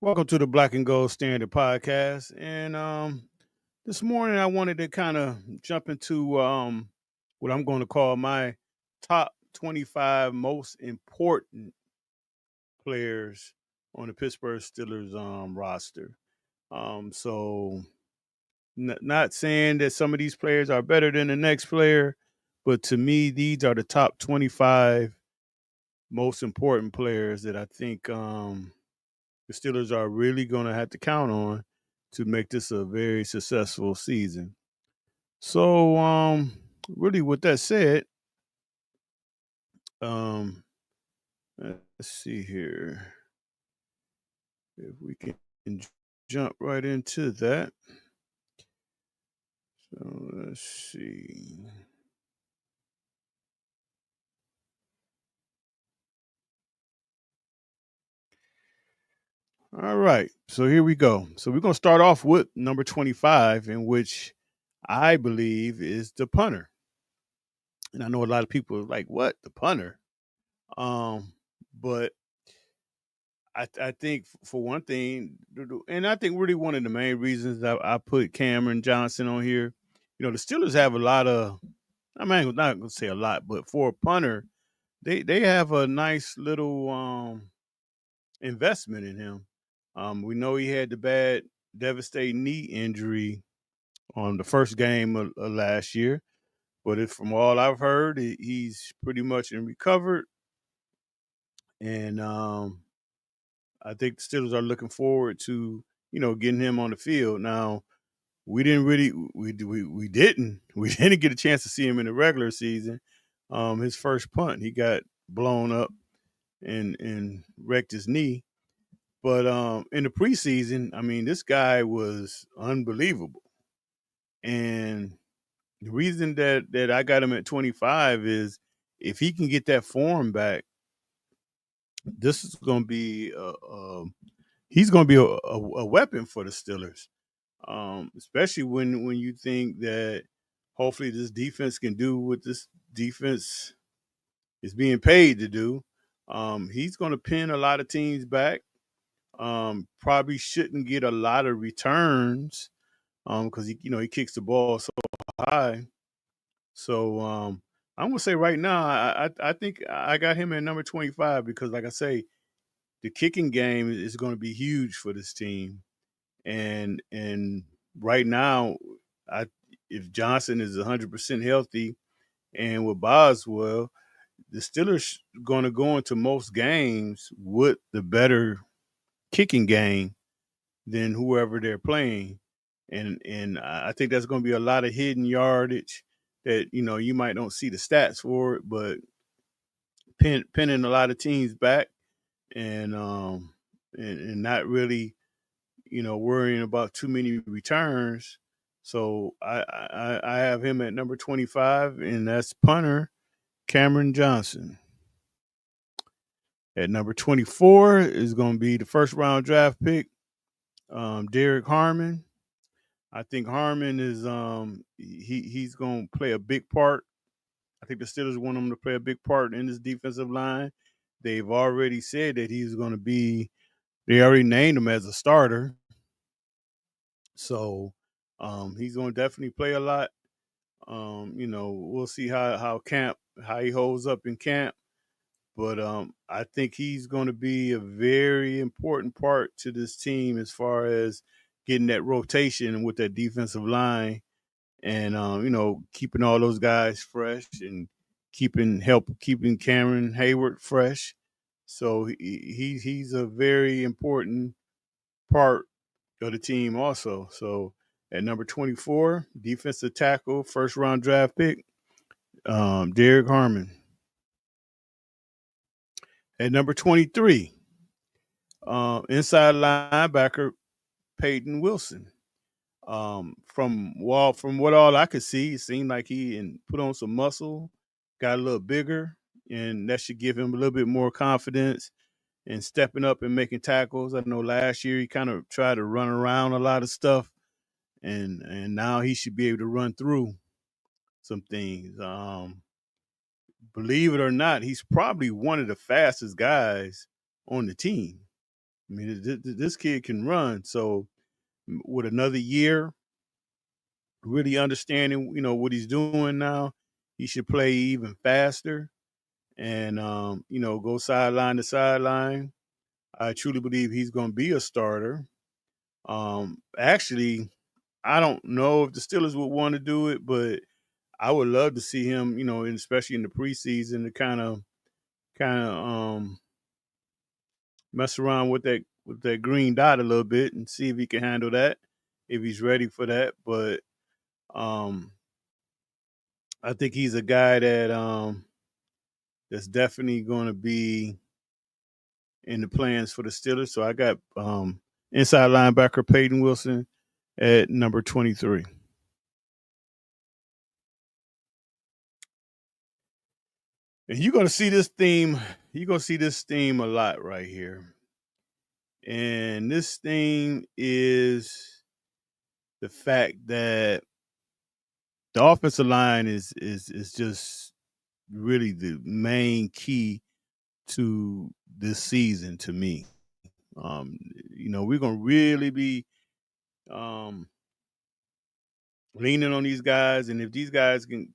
Welcome to the Black and Gold Standard Podcast. And this morning I wanted to kind of jump into what I'm going to call my top 25 most important players on the Pittsburgh Steelers roster. So not saying that some of these players are better than the next player, but to me, these are the top 25 most important players that I think the Steelers are really going to have to count on to make this a very successful season. So, really, with that said, um, let's see here if we can jump right into that. So let's see. All right, so here we go. So we're going to start off with number 25, in which I believe is the punter. And I know a lot of people are like, "What, the punter?" Um, but I think for one thing, and I think really one of the main reasons I put Cameron Johnson on here, the Steelers have a lot of, I mean, I'm not going to say a lot, but for a punter, they have a nice little investment in him. We know he had the bad, devastating knee injury on the first game of last year, but from all I've heard, he's pretty much in recovered, and I think the Steelers are looking forward to getting him on the field. Now we didn't really we didn't get a chance to see him in the regular season. His first punt, he got blown up and wrecked his knee. But in the preseason, I mean, this guy was unbelievable. And the reason that I got him at 25 is if he can get that form back, this is going to be he's going to be a weapon for the Steelers, especially when you think that hopefully this defense can do what this defense is being paid to do. He's going to pin a lot of teams back. Probably shouldn't get a lot of returns because he kicks the ball so high. So I'm gonna say right now, I think I got him at number 25 because, like I say, the kicking game is going to be huge for this team. And right now, I if Johnson is 100% healthy and with Boswell, the Steelers going to go into most games with the better kicking game than whoever they're playing, and I think that's going to be a lot of hidden yardage that you might don't see the stats for it, but pinning a lot of teams back and not really worrying about too many returns. So I have him at number 25, and that's punter Cameron Johnson. At number 24 is going to be the first round draft pick, Derek Harmon. I think Harmon is he's going to play a big part. I think the Steelers want him to play a big part in this defensive line. They've already said that he's going to be. They already named him as a starter. So he's going to definitely play a lot. We'll see how he holds up in camp, but I think he's going to be a very important part to this team as far as getting that rotation with that defensive line, and keeping all those guys fresh and keeping Cameron Hayward fresh. So he's a very important part of the team also. So at number 24, defensive tackle, first round draft pick, Derek Harmon. At number 23, inside linebacker, Peyton Wilson. From what all I could see, it seemed like he put on some muscle, got a little bigger, and that should give him a little bit more confidence in stepping up and making tackles. I know last year he kind of tried to run around a lot of stuff, and now he should be able to run through some things. Believe it or not, he's probably one of the fastest guys on the team. I mean, this kid can run. So with another year, really understanding, what he's doing now, he should play even faster and go sideline to sideline. I truly believe he's going to be a starter. Actually, I don't know if the Steelers would want to do it, but I would love to see him, and especially in the preseason, to kind of mess around with that green dot a little bit and see if he can handle that, if he's ready for that. But um, I think he's a guy that's definitely going to be in the plans for the Steelers. So I got inside linebacker Peyton Wilson at number 23. And you're gonna see this theme. You're gonna see this theme a lot right here. And this theme is the fact that the offensive line is just really the main key to this season to me. Um, we're gonna really be um, leaning on these guys, and if these guys can,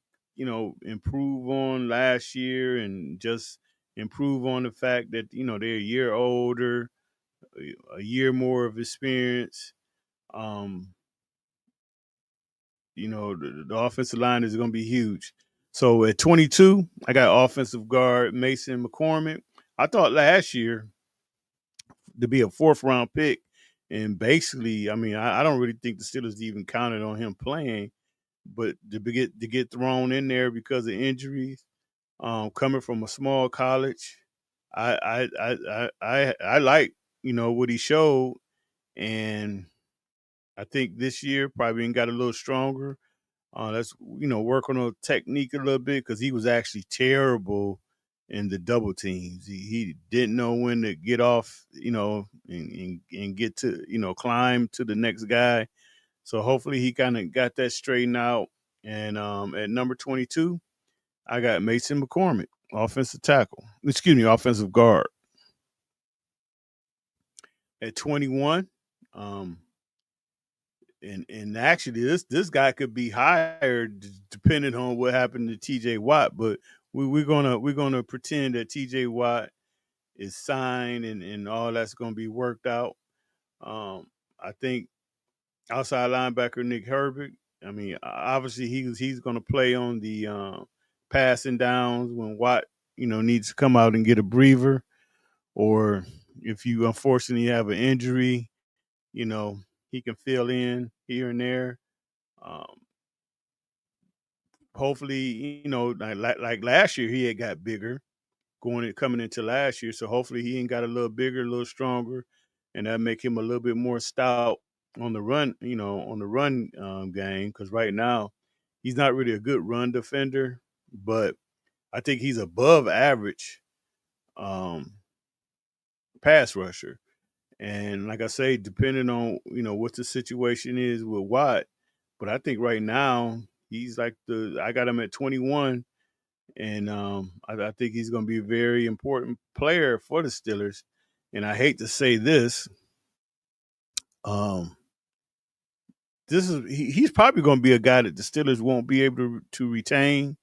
improve on last year and just improve on the fact that they're a year older, a year more of experience. Um, the offensive line is going to be huge. So at 22, I got offensive guard Mason McCormick. I thought last year to be a fourth round pick, and basically, I mean, I don't really think the Steelers even counted on him playing, but to get thrown in there because of injuries, coming from a small college, I like what he showed, and I think this year probably got a little stronger. Let's work on a technique a little bit because he was actually terrible in the double teams. He didn't know when to get off, and get to climb to the next guy. So hopefully he kind of got that straightened out. And at number 22, I got Mason McCormick, offensive tackle. Excuse me, offensive guard. At 21, um, and actually this guy could be hired depending on what happened to TJ Watt, but we're gonna pretend that TJ Watt is signed and all that's gonna be worked out. I think outside linebacker Nick Herbert. I mean, obviously he's gonna play on the passing downs when Watt needs to come out and get a breather, or if you unfortunately have an injury, you know he can fill in here and there. Um, hopefully, like last year, he had got bigger coming into last year. So hopefully, he ain't got a little bigger, a little stronger, and that make him a little bit more stout on the run. On the run game, because right now he's not really a good run defender, but I think he's above average um, pass rusher. And like I say, depending on what the situation is with Watt, but I think right now he's like I got him at 21, and I think he's going to be a very important player for the Steelers. And I hate to say this, um, he's probably going to be a guy that the Steelers won't be able to retain.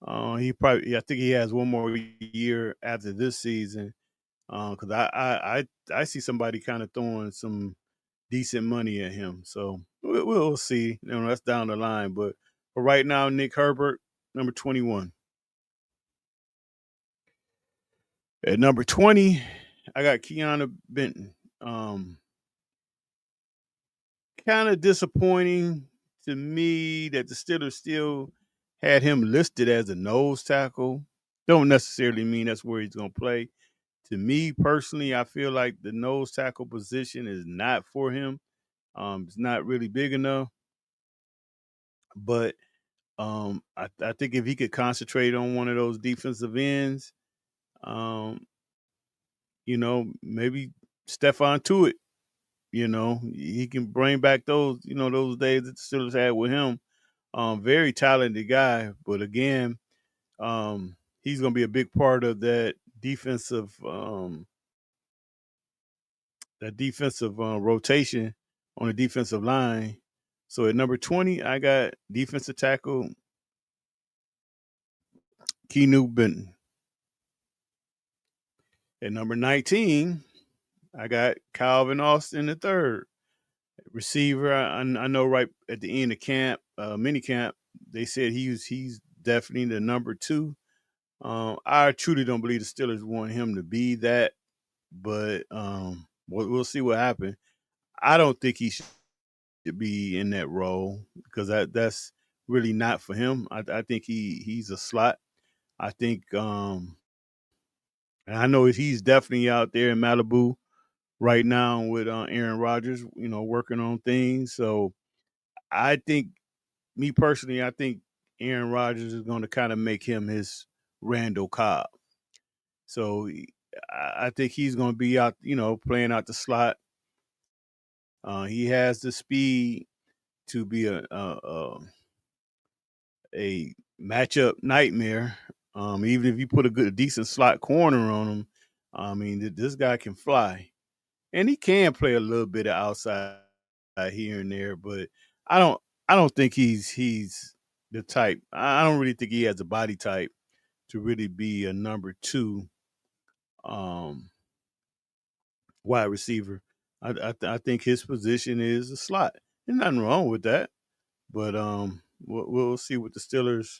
I think he has one more year after this season. Because I see somebody kind of throwing some decent money at him. So we'll see. That's down the line. But for right now, Nick Herbert, number 21. At number 20, I got Keanu Benton. Kind of disappointing to me that the Steelers still had him listed as a nose tackle. Don't necessarily mean that's where he's going to play. To me personally, I feel like the nose tackle position is not for him. It's not really big enough. But I think if he could concentrate on one of those defensive ends, um, maybe Stephon Tuitt, he can bring back those days that the Steelers had with him. Very talented guy, but again, he's going to be a big part of that defensive that defensive rotation on the defensive line. So at number 20, I got defensive tackle Keanu Benton. At number 19, I got Calvin Austin the third. Receiver, I know right at the end of camp, mini camp, they said he's definitely the number two. I truly don't believe the Steelers want him to be that, but we'll see what happens. I don't think he should be in that role because that's really not for him. I think he's a slot. I think, and I know he's definitely out there in Malibu right now with Aaron Rodgers, working on things. So I think, me personally, I think Aaron Rodgers is going to kind of make him his Randall Cobb. So I think he's going to be out, playing out the slot. He has the speed to be a matchup nightmare. Even if you put a decent slot corner on him, I mean, this guy can fly, and he can play a little bit of outside here and there. But I don't, I don't think he's the type. I don't really think he has a body type to really be a number two um, wide receiver. I think his position is a slot. There's nothing wrong with that. But we'll see what the Steelers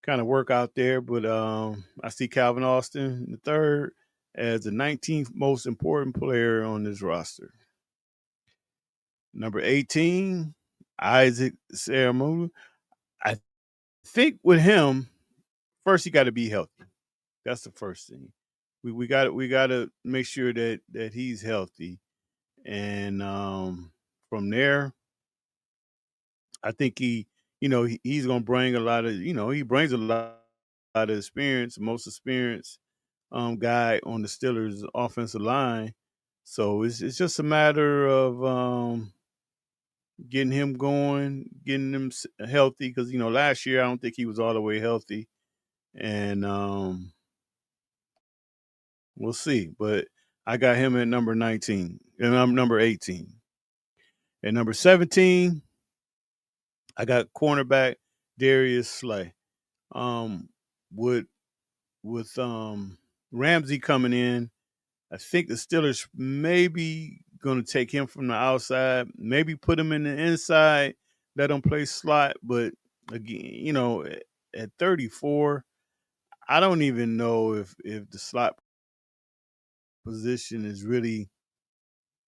kind of work out there. But I see Calvin Austin the third as the 19th most important player on this roster. Number 18, Isaac Saramola. I think with him, first he got to be healthy. That's the first thing. We got to make sure that he's healthy, and from there, I think he's gonna bring a lot of he brings a lot of experience, most experienced guy on the Steelers offensive line. So it's just a matter of getting him going, getting him healthy. Because last year I don't think he was all the way healthy, and we'll see. But I got him at number 19, and I'm number 18. At number 17, I got cornerback Darius Slay. Um, with Ramsey coming in, I think the Steelers maybe going to take him from the outside, maybe put him in the inside, let him play slot. But again, at 34, I don't even know if the slot position is really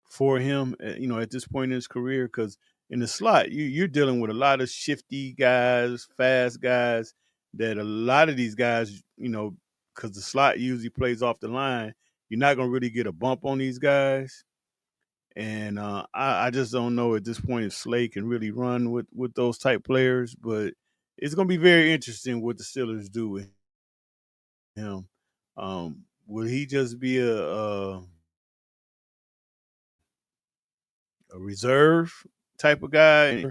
for him, at this point in his career. Because in the slot, you're dealing with a lot of shifty guys, fast guys. That a lot of these guys, because the slot usually plays off the line, you're not going to really get a bump on these guys. And I just don't know at this point if Slay can really run with those type players. But it's going to be very interesting what the Steelers do with him. Will he just be a reserve type of guy?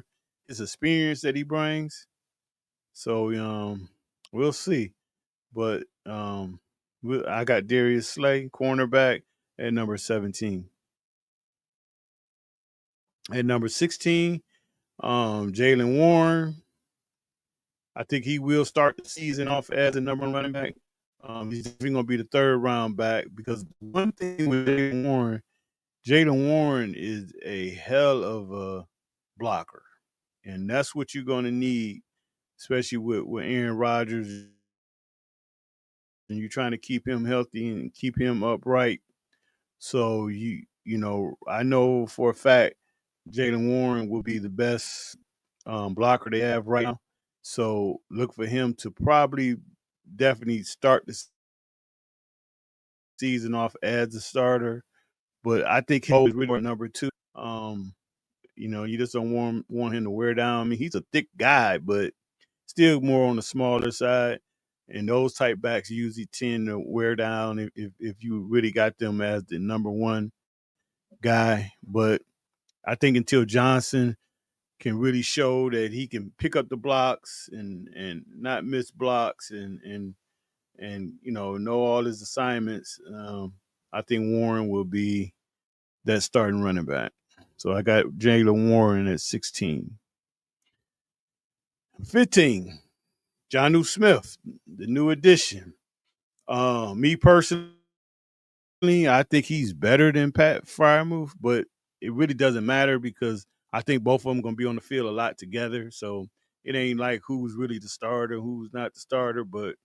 His experience that he brings. So we'll see. But I got Darius Slay, cornerback, at number 17. At number 16, Jalen Warren. I think he will start the season off as the number one running back. He's definitely going to be the third round back because one thing with Jalen Warren is a hell of a blocker. And that's what you're going to need, especially with Aaron Rodgers, and you're trying to keep him healthy and keep him upright. So I know for a fact Jalen Warren will be the best blocker they have right now. So look for him to probably definitely start the season off as a starter. But I think he's always really number two. You just don't want him to wear down. I mean, he's a thick guy, but still more on the smaller side. And those type backs usually tend to wear down if you really got them as the number one guy. But I think until Johnson can really show that he can pick up the blocks and not miss blocks and know all his assignments, I think Warren will be that starting running back. So I got Jaylen Warren at 16. 15, Jonnu Smith, the new addition. Me personally, I think he's better than Pat Fryermuth, but it really doesn't matter because I think both of them going to be on the field a lot together. So it ain't like who's really the starter, who's not the starter, but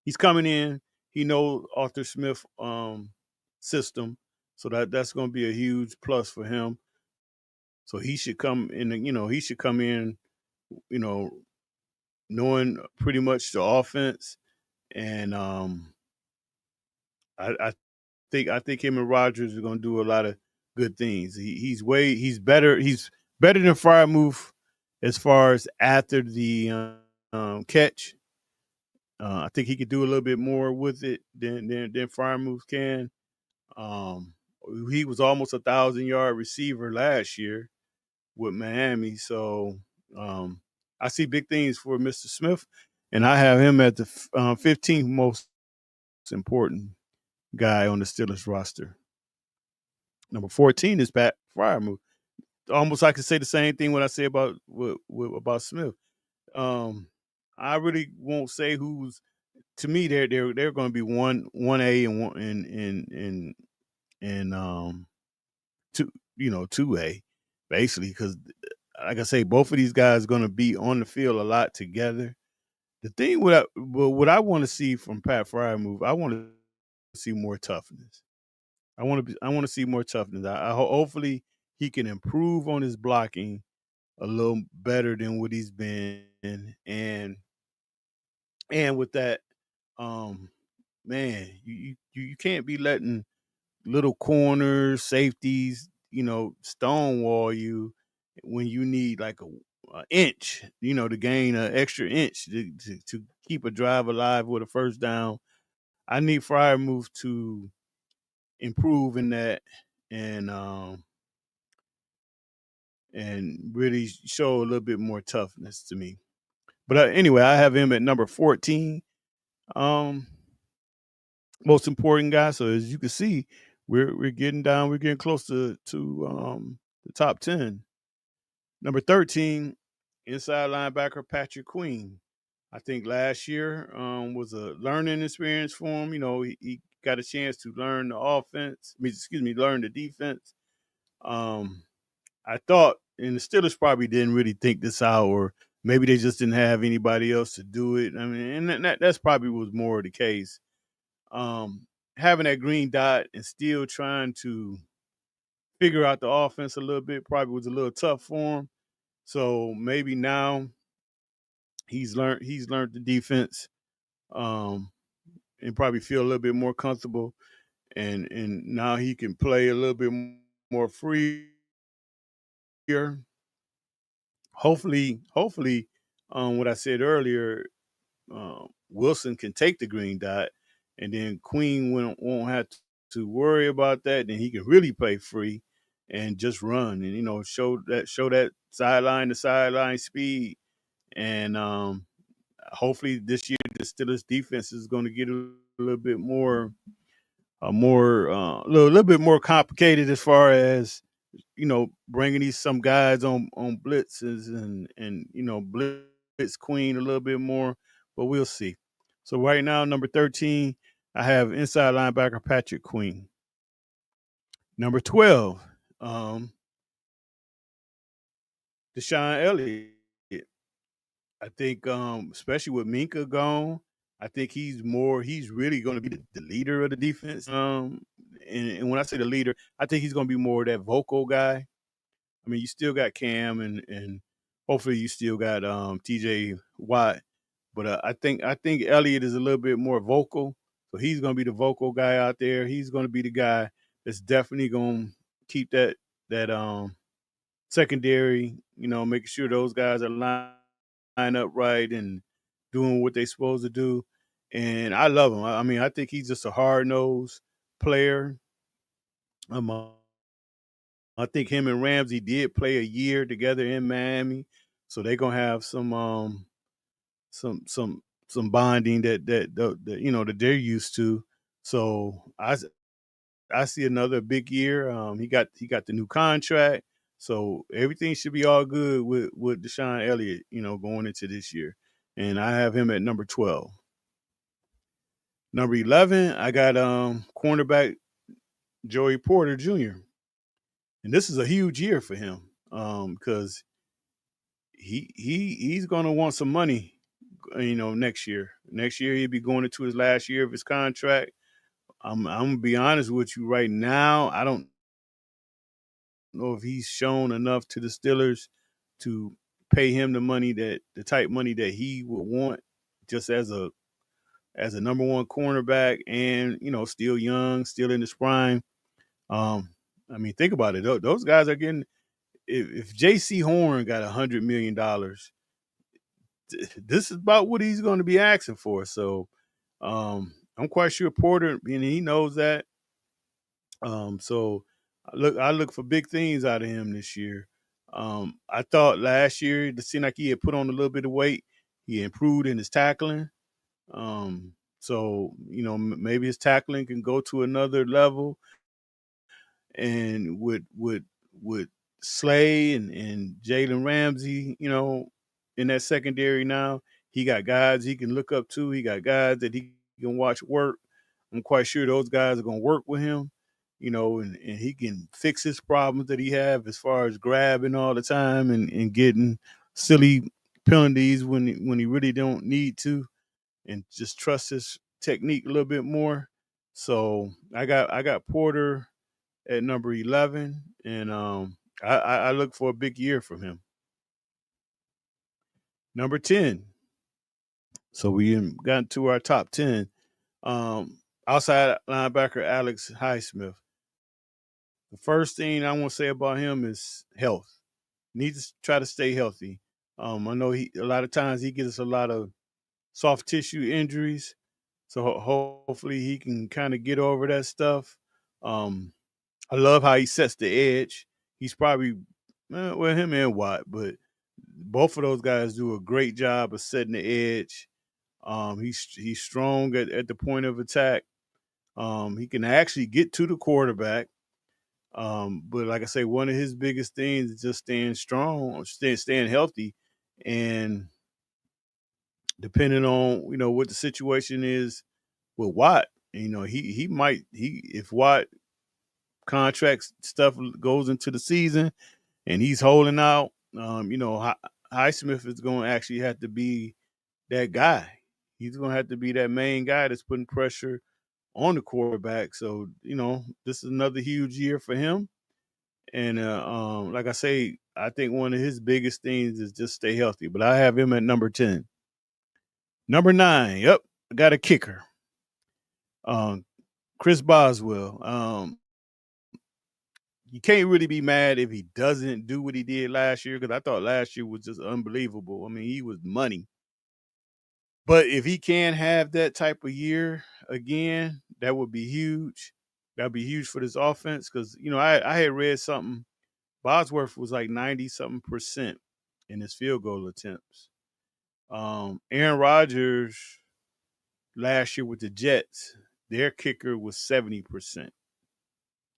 he's coming in. He knows Arthur Smith system, so that's going to be a huge plus for him. So he should come in. He should come in. You know, knowing pretty much the offense, and I think him and Rodgers are going to do a lot of good things. He's better. He's better than Fryermuth as far as after the catch. I think he could do a little bit more with it than Fryermuth can. Um, he was almost 1,000-yard receiver last year with Miami, so um, I see big things for Mr. Smith, and I have him at the 15th most important guy on the Steelers roster. Number 14 is Pat Fryermuth. Almost I could say the same thing when I say about Smith. Um, I really won't say who's to me they're going to be one A and one and two 2A basically because like I say both of these guys are going to be on the field a lot together. The thing what I want to see from Pat Fryermuth, I want to see more toughness. I want to see more toughness. Hopefully he can improve on his blocking a little better than what he's been, and with that, um, man, you can't be letting little corners, safeties, stonewall you when you need like a inch, to gain an extra inch to keep a drive alive with a first down. I need Fryermuth to improve in that and really show a little bit more toughness to me. But anyway, I have him at number 14. Um, Most important guy. So as you can see, we're getting down. We're getting close to the top 10. Number 13, inside linebacker Patrick Queen. I think last year was a learning experience for him. He got a chance to learn the offense. Learn the defense. Um, I thought, and the Steelers probably didn't really think this out, or maybe they just didn't have anybody else to do it. I mean, and that's probably was more of the case. Having that green dot and still trying to figure out the offense a little bit probably was a little tough for him. So maybe now he's learned the defense, um, and probably feel a little bit more comfortable, and now he can play a little bit more freer. Hopefully, what I said earlier, Wilson can take the green dot, and then Queen won't have to worry about that. Then he can really play free and just run, and show that sideline to sideline speed. And hopefully this year the Steelers defense is going to get a little bit more, little bit more complicated as far as bringing these some guys on blitzes and blitz Queen a little bit more, but we'll see. So right now, number 13, I have inside linebacker Patrick Queen. Number 12, um, Deshaun Elliott. I think, especially with Minka gone, I think he's really going to be the leader of the defense. And when I say the leader, I think he's going to be more of that vocal guy. I mean, you still got Cam and hopefully you still got TJ Watt, but I think Elliott is a little bit more vocal, so he's going to be the vocal guy out there. He's going to be the guy that's definitely going to keep that secondary, making sure those guys are lined up right and doing what they're supposed to do. And I love him. I mean, I think he's just a hard nosed player. Um, I think him and Ramsey did play a year together in Miami, so they're gonna have some bonding that they're used to. So I see another big year. He got the new contract, so everything should be all good with Deshaun Elliott, going into this year. And I have him at number 12. Number 11, I got cornerback Joey Porter Jr. And this is a huge year for him because he's going to want some money, next year. Next year he'll be going into his last year of his contract. I'm gonna be honest with you right now. I don't know if he's shown enough to the Steelers to pay him the type money that he would want, just as a number one cornerback, and still young, still in his prime. Um, I mean, think about it. Those guys are getting. If J.C. Horn got $100 million, this is about what he's going to be asking for. So, I'm quite sure Porter, and he knows that. So I look for big things out of him this year. I thought last year it seemed like he had put on a little bit of weight. He improved in his tackling. So maybe his tackling can go to another level. And with Slay and Jalen Ramsey, in that secondary now, he got guys he can look up to. He got guys that he can watch work. I'm quite sure those guys are going to work with him, and he can fix his problems that he have as far as grabbing all the time and getting silly penalties when he really don't need to, and just trust his technique a little bit more. So I got Porter at number 11, and I look for a big year from him. Number 10. So we got to our top 10. Outside linebacker Alex Highsmith. The first thing I want to say about him is health. Needs to try to stay healthy. I know a lot of times he gets a lot of soft tissue injuries, so hopefully he can kind of get over that stuff. I love how he sets the edge. He's probably him and Watt, but both of those guys do a great job of setting the edge. He's strong at the point of attack. He can actually get to the quarterback. But like I say, one of his biggest things is just staying strong, staying healthy, and depending on what the situation is with Watt, he might if Watt contract stuff goes into the season and he's holding out, Highsmith is going to actually have to be that guy. He's going to have to be that main guy that's putting pressure on the quarterback. So, this is another huge year for him. And like I say, I think one of his biggest things is just stay healthy. But I have him at number 10. Number 9, yep, I got a kicker. Chris Boswell. You can't really be mad if he doesn't do what he did last year, because I thought last year was just unbelievable. I mean, he was money. But if he can have that type of year again, that would be huge. That'd be huge for this offense because, I had read something. Bosworth was like 90 something percent in his field goal attempts. Aaron Rodgers last year with the Jets, their kicker was 70%.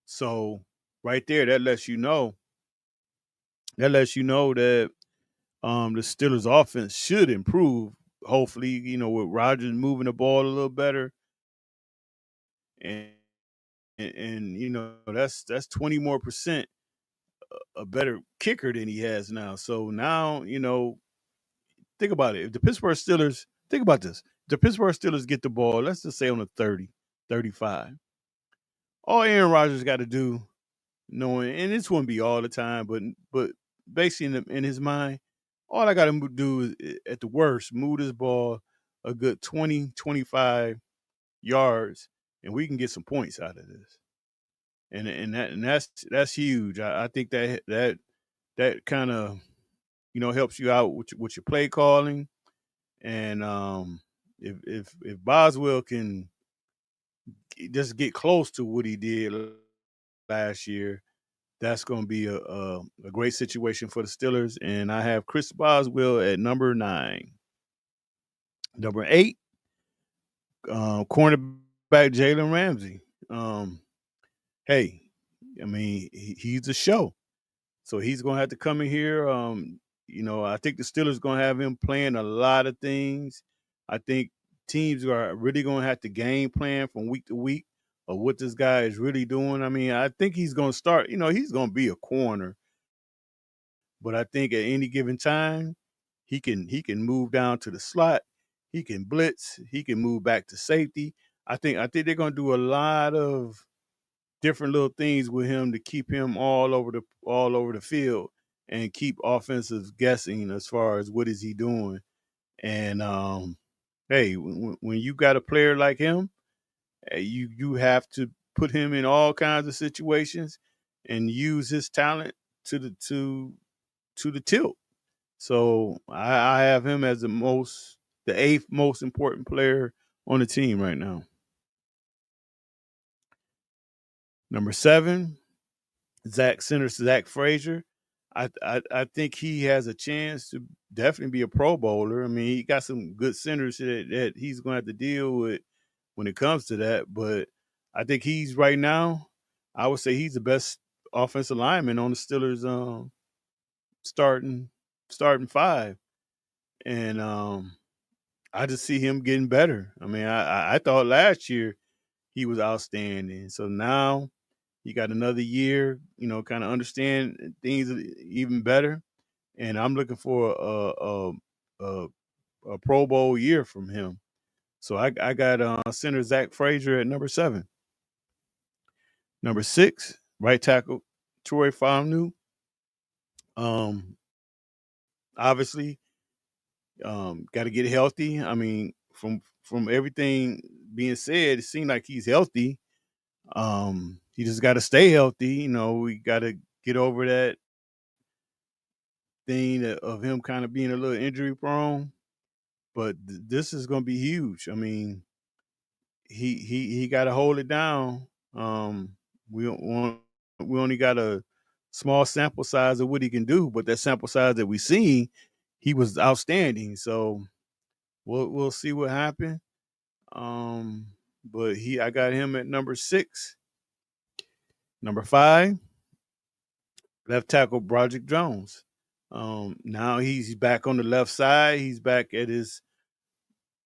So right there, that lets you know that the Steelers offense should improve. Hopefully, with Rodgers moving the ball a little better, and that's 20 more percent a better kicker than he has now. So now, think about it. If the Pittsburgh Steelers, think about this. The Pittsburgh Steelers get the ball, let's just say on the 30, 35. All Aaron Rodgers got to do, knowing, and this wouldn't be all the time, but basically in his mind, all I got to do is, at the worst, move this ball a good 20, 25 yards, and we can get some points out of this. And that's huge. I think that kind of helps you out with your play calling, and if Boswell can just get close to what he did last year, that's going to be a great situation for the Steelers. And I have Chris Boswell at number 9. Number 8, cornerback Jalen Ramsey. hey, I mean, he's a show. So he's gonna have to come in here. I think the Steelers gonna have him playing a lot of things. I think teams are really gonna have to game plan from week to week of what this guy is really doing. I mean, I think he's gonna start. He's gonna be a corner, but I think at any given time, he can move down to the slot. He can blitz. He can move back to safety. I think they're gonna do a lot of different little things with him to keep him all over the field and keep offenses guessing as far as what is he doing. And hey, when you got a player like him, you have to put him in all kinds of situations and use his talent to the tilt. So I have him as the eighth most important player on the team right now. Number 7, Zach Frazier. I think he has a chance to definitely be a Pro Bowler. I mean, he got some good centers that he's going to have to deal with when it comes to that. But I think he's right now. I would say he's the best offensive lineman on the Steelers starting starting five, and I just see him getting better. I mean, I thought last year he was outstanding. So now he got another year, kind of understand things even better. And I'm looking for a, a Pro Bowl year from him. So I got center Zach Frazier at number 7. Number 6, right tackle Troy Faunu. Um, Obviously, got to get healthy. I mean, from everything being said, it seemed like he's healthy. He just got to stay healthy. We got to get over that thing of him kind of being a little injury prone. But this is going to be huge. I mean, he got to hold it down. We want we only got a small sample size of what he can do, but that sample size that we seen, he was outstanding. So we'll see what happens. But I got him at number 6. Number 5, left tackle Broderick Jones. Now he's back on the left side. He's back at his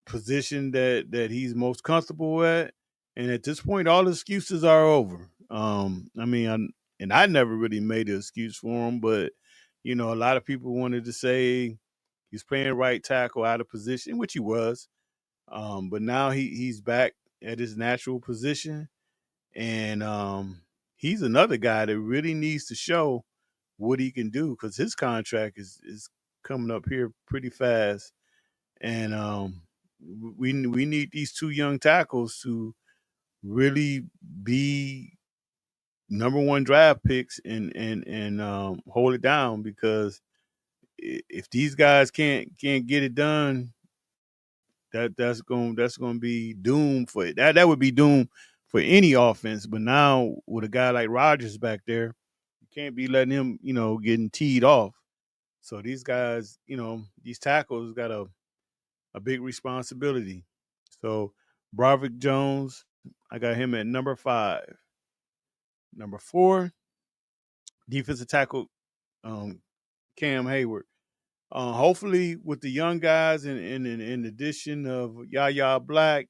position that he's most comfortable at. And at this point, all the excuses are over. I never really made an excuse for him, but a lot of people wanted to say he's playing right tackle out of position, which he was. But now he's back at his natural position, and he's another guy that really needs to show what he can do because his contract is coming up here pretty fast, and we need these two young tackles to really be number one draft picks and hold it down because if these guys can't get it done, that's going to be doomed for it. That would be doomed for any offense. But now with a guy like Rodgers back there, you can't be letting him getting teed off. So these guys, these tackles got a big responsibility. So Broderick Jones, I got him at number 5. Number 4, defensive tackle Cam Hayward. Hopefully, with the young guys and in addition of Yaya Black,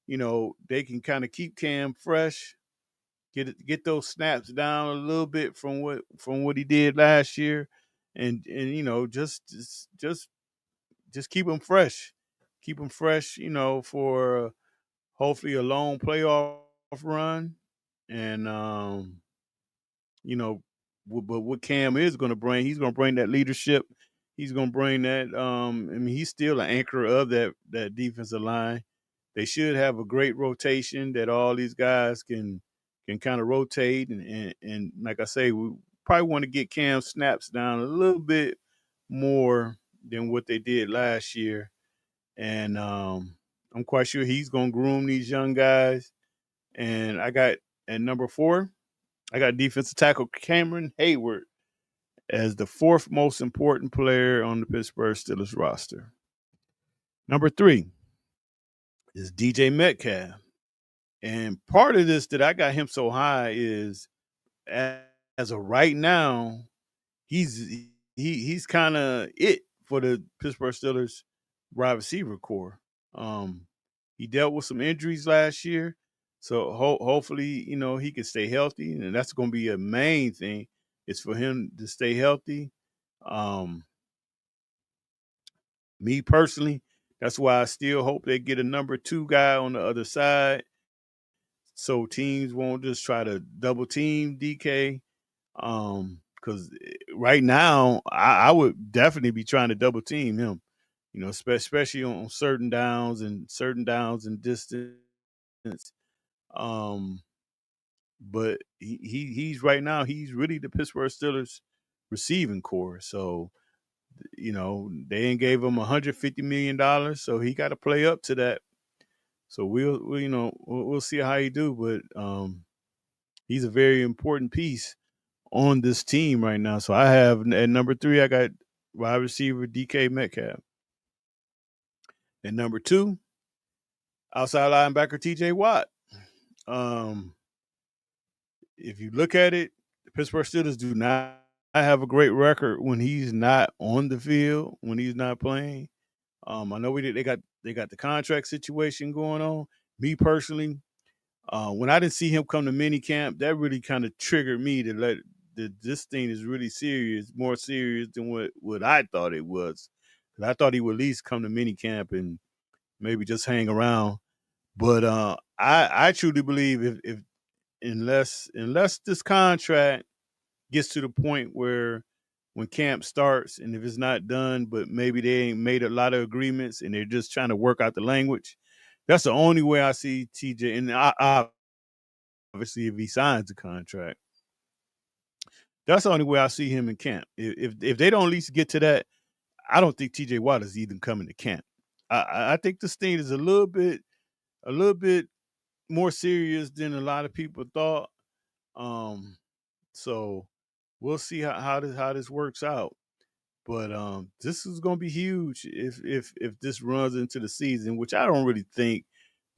they can kind of keep Cam fresh, get those snaps down a little bit from what he did last year, and just keep him fresh, for hopefully a long playoff run, and you know, but what Cam is going to bring, he's going to bring that leadership. He's going to bring that. I mean, he's still an anchor of that defensive line. They should have a great rotation that all these guys can kind of rotate and like I say, we probably want to get Cam snaps down a little bit more than what they did last year, and I'm quite sure he's going to groom these young guys. And I got at number 4, I got defensive tackle Cameron Hayward as the 4th most important player on the Pittsburgh Steelers roster. Number 3 is DJ Metcalf. And part of this that I got him so high is as of right now, he's he's kind of it for the Pittsburgh Steelers wide receiver core. Um, he dealt with some injuries last year, so hopefully he can stay healthy, and that's going to be a main thing. Is for him to stay healthy. Um, Me personally, that's why I still hope they get a number 2 guy on the other side, so teams won't just try to double team DK. Because right now, I would definitely be trying to double team him. Especially on certain downs and distance. Um, but he's right now he's really the Pittsburgh Steelers receiving core. So they ain't gave him $150 million, so he got to play up to that. So we'll see how he do, but he's a very important piece on this team right now. So I have at number 3, I got wide receiver DK Metcalf. At number 2, outside linebacker TJ Watt. Um, if you look at it, the Pittsburgh Steelers do not have a great record when he's not on the field, when he's not playing. I know they got the contract situation going on. Me personally, when I didn't see him come to mini camp, that really kind of triggered me to let this thing is really serious, more serious than what I thought it was. Because I thought he would at least come to mini camp and maybe just hang around. But I truly believe if unless this contract gets to the point where when camp starts and if it's not done, but maybe they ain't made a lot of agreements and they're just trying to work out the language, that's the only way I see TJ. And obviously, if he signs the contract, that's the only way I see him in camp. If they don't at least get to that, I don't think TJ Watt is even coming to camp. I think this thing is a little bit more serious than a lot of people thought. Um, so we'll see how this works out. But this is going to be huge if this runs into the season, which I don't really think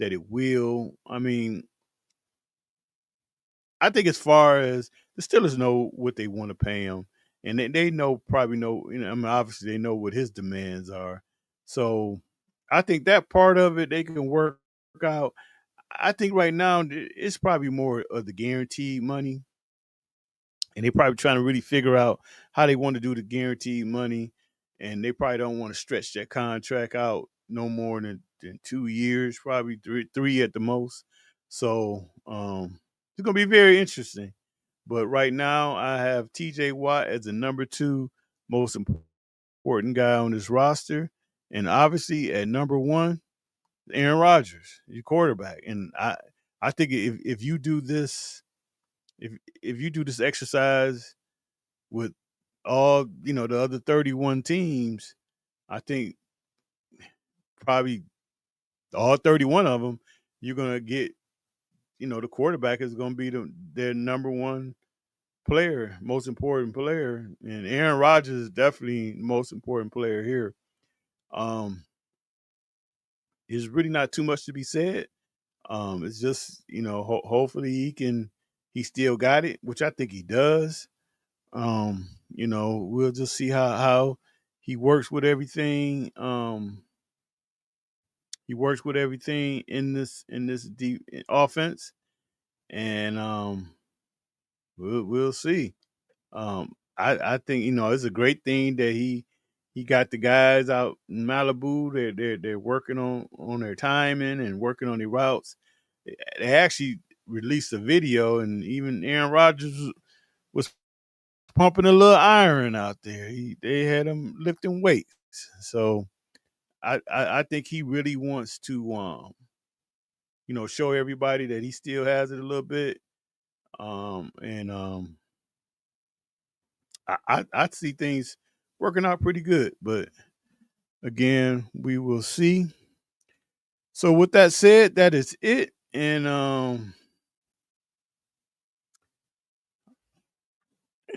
that it will. I mean, I think as far as the Steelers know what they want to pay him, and they probably know. I mean, obviously they know what his demands are. So I think that part of it they can work out. I think right now it's probably more of the guaranteed money, and they probably trying to really figure out how they want to do the guaranteed money, and they probably don't want to stretch that contract out no more than 2 years, probably three at the most. So it's gonna be very interesting. But right now, I have T.J. Watt as the number 2 most important guy on this roster, and obviously at number 1, Aaron Rodgers, your quarterback. And I think if you do this, if you do this exercise with all the other 31 teams, I think probably all 31 of them, you're gonna get the quarterback is gonna be their number 1 player, most important player, and Aaron Rodgers is definitely the most important player here. Um, there's really not too much to be said. It's just hopefully he still got it, which I think he does. We'll just see how he works with everything. He works with everything in this deep offense, and we'll see. I think it's a great thing that he got the guys out in Malibu. They're working on their timing and working on their routes. They actually released a video, and even Aaron Rodgers was pumping a little iron out there. They had him lifting weights. So I think he really wants to show everybody that he still has it a little bit. And I see things working out pretty good, but again, we will see. So with that said, that is it. And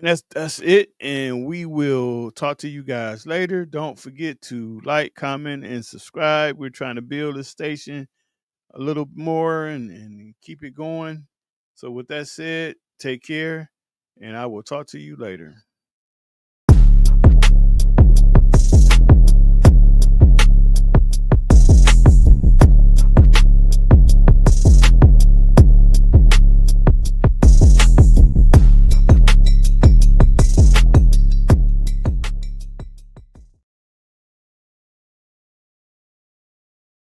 that's it. And we will talk to you guys later. Don't forget to like, comment, and subscribe. We're trying to build this station a little more and keep it going. So with that said, take care, and I will talk to you later.